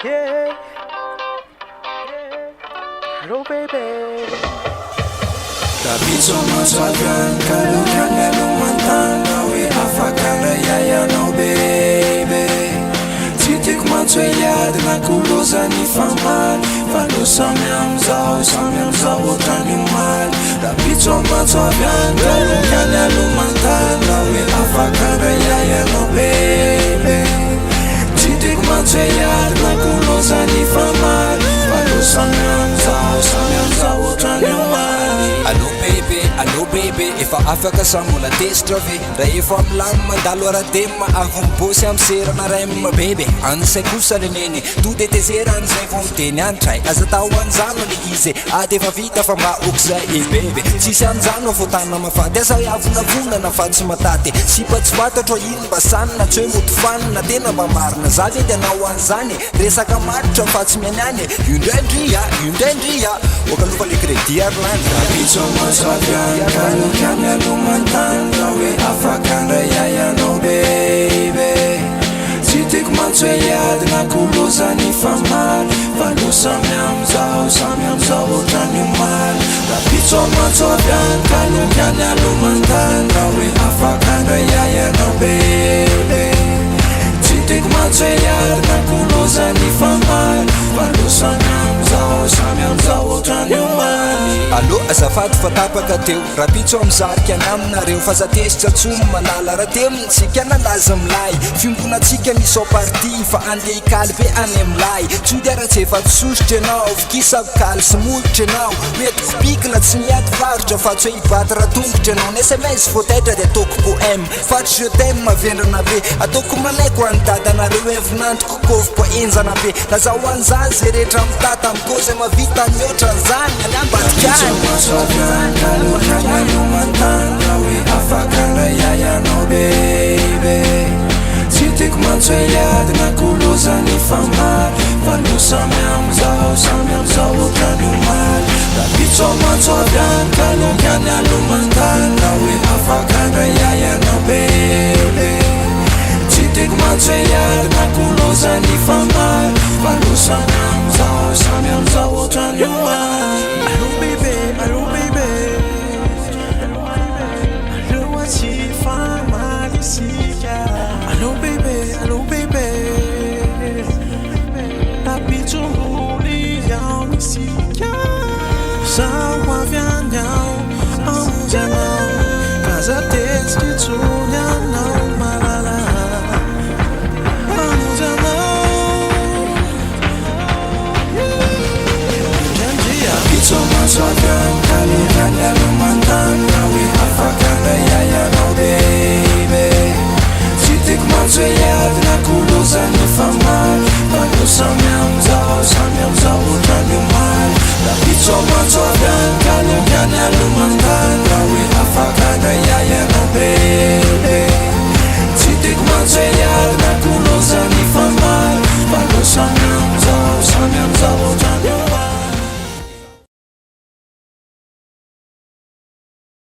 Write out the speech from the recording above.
Yeah. Hello, baby. Kapitso maswagan kalugana lumantana we afakana yayano baby Titik matsoyad na kuloza ni famal Falo samyamzao otanyumal Kapitso maswagan kalugana lumantana we afakana yayano baby Titik matsoyad na kuloza ni famal Falo samyamzao otanyumal Allo baby, efa afaka sambola testrave raha efa milamy mandalo aradema avy mibosy amy serana rem baby an'izay kosa leneny to de tezeran'izay vao miteny antray aza tao anjano le izy ady efa vita fa mba okizay baby tsisy anjano afotana mafady aza avonavonana fa tsy mataty sipa tsy fantatro ino mba sanina tsy hoe motifanina tena mba marina za vedy anao an'izany resaka maritra fa tsy mianiany indraindria okalofa le crédit arlany Kalukana lumantana we afakanda yayano baby Titik matsoyad na kuloza ni famal Falo samyamzao otanyumal Kapitso matsogan kalukana lumantana we afakanda yayano baby Titik matsoyad na kuloza ni famal Falo samyamzao otanyumal Allo azafady fa tapaka teo rapitso amizarika anaminareo fa za tesitra tsomy malala raha teo mintsika nalaza milay fiombonatsika misao parti fa andeha ikaly be any amilay tsy de raha tsy efa tsositra anao vikisabikaly sy molitra anao metiko pikina tsy miady varotra fa tsy hoe hibaty raha tongotra anao ny sms votaitra de ataoko poème fatry je t'aime mavendrana be ataoko malaiko any dadanareo evinandroko koviko enjana be lazao an'izany zay rehetra mitata amiko zay mavita mihoatra an'izany ambadikany Kalukana lumantana we afakana yayano baby Titik matsoyad na kuloza ni famal Falo samyamzao otanyumal Kapitso matsogan kalukana lumantana we afakana yayano baby Titik matsoyad na kuloza ni famal Falo samyamzao otanyumal Allo baby, allo baby.